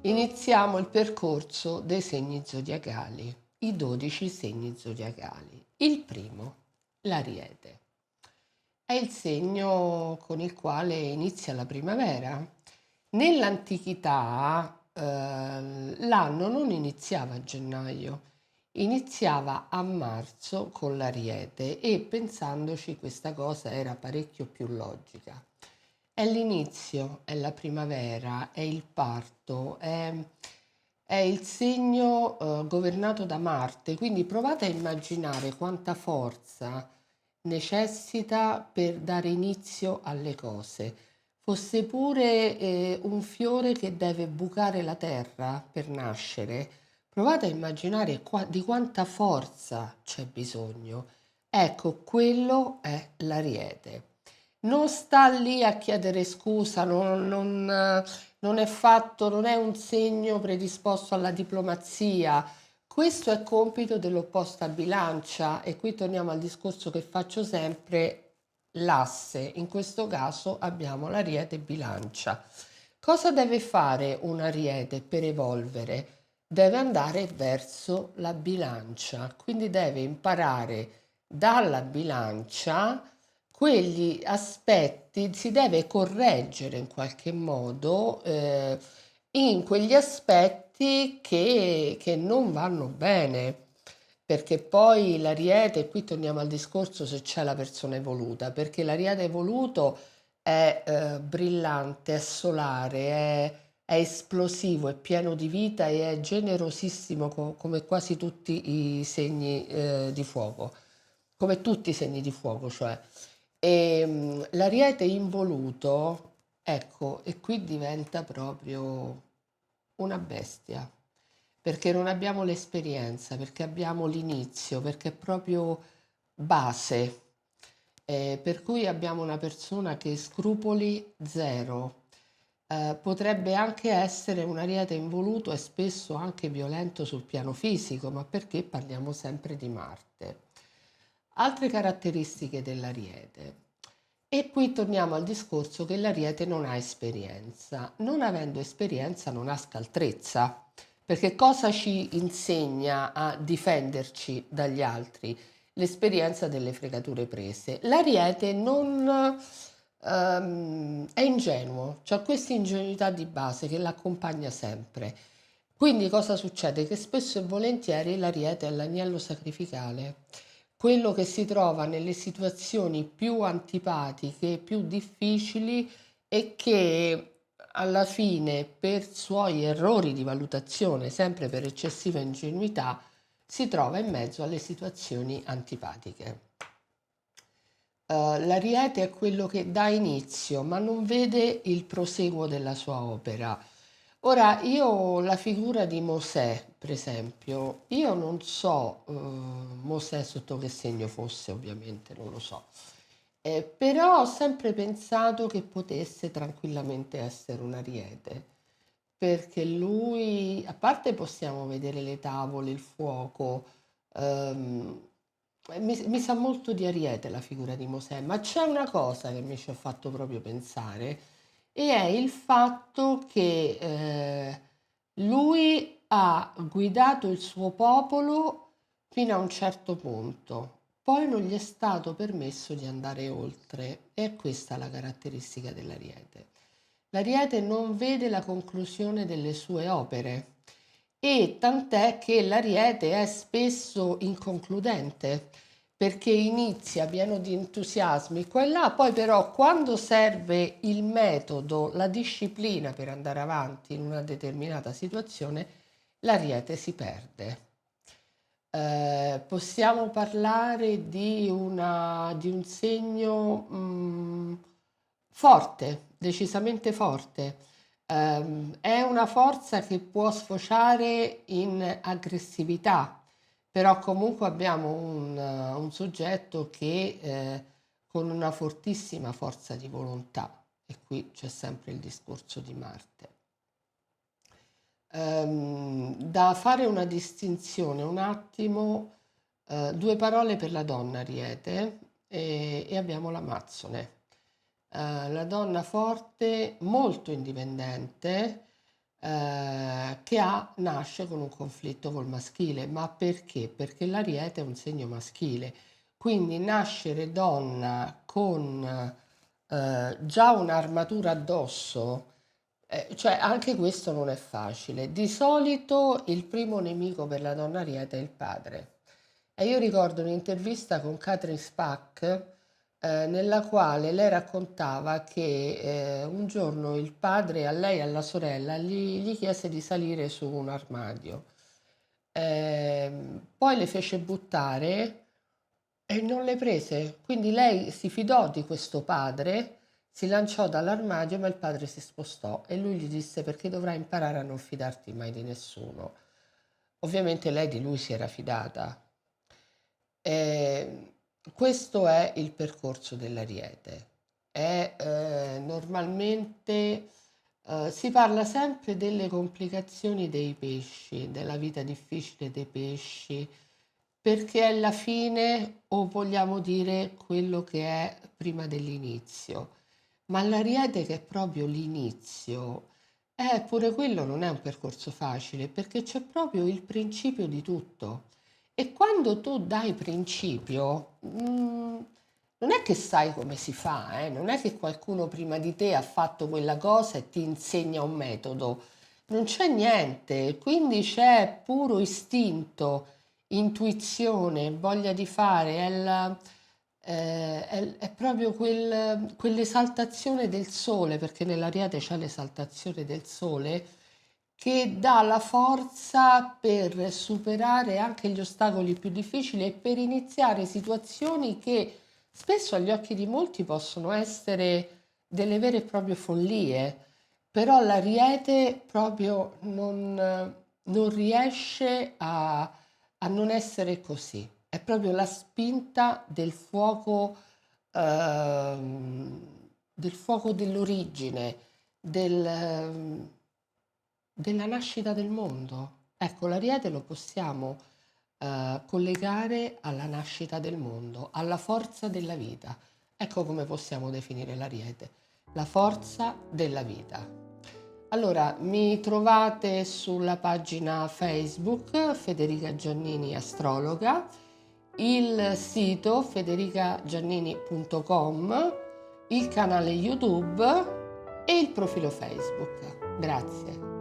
Iniziamo il percorso dei segni zodiacali, i 12 segni zodiacali. Il primo, l'Ariete, è il segno con il quale inizia la primavera. Nell'antichità l'anno non iniziava a gennaio, iniziava a marzo con l'Ariete e pensandoci questa cosa era parecchio più logica. È l'inizio, è la primavera, è il parto, è il segno governato da Marte, quindi provate a immaginare quanta forza necessita per dare inizio alle cose. Fosse pure un fiore che deve bucare la terra per nascere, provate a immaginare di quanta forza c'è bisogno. Ecco, quello è l'Ariete. Non sta lì a chiedere scusa, non è fatto, non è un segno predisposto alla diplomazia. Questo è compito dell'opposta bilancia e qui torniamo al discorso che faccio sempre, l'asse. In questo caso abbiamo l'Ariete bilancia. Cosa deve fare un Ariete per evolvere? Deve andare verso la bilancia, quindi deve imparare dalla bilancia quegli aspetti, si deve correggere in qualche modo in quegli aspetti che non vanno bene, perché poi l'Ariete, qui torniamo al discorso se c'è la persona evoluta, perché l'Ariete evoluto è brillante, è solare, è esplosivo, è pieno di vita e è generosissimo come quasi tutti i segni di fuoco, come tutti i segni di fuoco, cioè. L'Ariete involuto, ecco, e qui diventa proprio una bestia, perché non abbiamo l'esperienza, perché abbiamo l'inizio, perché è proprio base. Per cui abbiamo una persona che scrupoli zero. Potrebbe anche essere un ariete involuto e spesso anche violento sul piano fisico, ma perché parliamo sempre di Marte. Altre caratteristiche dell'ariete. E qui torniamo al discorso che l'ariete non ha esperienza. Non avendo esperienza non ha scaltrezza, perché cosa ci insegna a difenderci dagli altri? L'esperienza delle fregature prese. L'ariete non è ingenuo, c'ha questa ingenuità di base che l'accompagna sempre. Quindi cosa succede? Che spesso e volentieri l'ariete è l'agnello sacrificale, quello che si trova nelle situazioni più antipatiche, più difficili e che alla fine per suoi errori di valutazione, sempre per eccessiva ingenuità, si trova in mezzo alle situazioni antipatiche. L'Ariete è quello che dà inizio, ma non vede il proseguo della sua opera. Ora, io la figura di Mosè, per esempio, io non so Mosè sotto che segno fosse, ovviamente, non lo so. Però ho sempre pensato che potesse tranquillamente essere un Ariete, perché lui, a parte possiamo vedere le tavole, il fuoco, ehm, mi sa molto di Ariete la figura di Mosè, ma c'è una cosa che mi ci ha fatto proprio pensare e è il fatto che lui ha guidato il suo popolo fino a un certo punto, poi non gli è stato permesso di andare oltre. E è questa la caratteristica dell'Ariete. L'Ariete non vede la conclusione delle sue opere e tant'è che l'Ariete è spesso inconcludente perché inizia pieno di entusiasmi qua e là, poi però quando serve il metodo, la disciplina per andare avanti in una determinata situazione, l'Ariete si perde. Possiamo parlare di un segno forte, decisamente forte. È una forza che può sfociare in aggressività, però comunque abbiamo un soggetto che con una fortissima forza di volontà, e qui c'è sempre il discorso di Marte. Da fare una distinzione un attimo, due parole per la donna Ariete e abbiamo l'Amazzone. La donna forte, molto indipendente, nasce con un conflitto col maschile. Ma perché? Perché l'Ariete è un segno maschile, quindi nascere donna con già un'armatura addosso, cioè anche questo non è facile. Di solito il primo nemico per la donna Ariete è il padre. E io ricordo un'intervista con Catherine Spack, nella quale lei raccontava che un giorno il padre a lei e alla sorella gli chiese di salire su un armadio. Poi le fece buttare e non le prese. Quindi lei si fidò di questo padre, si lanciò dall'armadio, ma il padre si spostò e lui gli disse: perché dovrai imparare a non fidarti mai di nessuno. Ovviamente lei di lui si era fidata. Ehm, Questo è il percorso dell'Ariete. Normalmente si parla sempre delle complicazioni dei pesci, della vita difficile dei pesci, perché è la fine o vogliamo dire quello che è prima dell'inizio. Ma l'Ariete che è proprio l'inizio, pure quello non è un percorso facile perché c'è proprio il principio di tutto. E quando tu dai principio, non è che sai come si fa, non è che qualcuno prima di te ha fatto quella cosa e ti insegna un metodo. Non c'è niente, quindi c'è puro istinto, intuizione, voglia di fare, è proprio quell'esaltazione del sole, perché nell'Ariete c'è l'esaltazione del sole, che dà la forza per superare anche gli ostacoli più difficili e per iniziare situazioni che spesso agli occhi di molti possono essere delle vere e proprie follie, però l'Ariete proprio non riesce a non essere così. È proprio la spinta del fuoco dell'origine, della nascita del mondo. Ecco, l'Ariete lo possiamo collegare alla nascita del mondo, alla forza della vita. Ecco come possiamo definire l'Ariete, la forza della vita. Allora, mi trovate sulla pagina Facebook Federica Giannini Astrologa, il sito federicagiannini.com, il canale YouTube e il profilo Facebook. Grazie.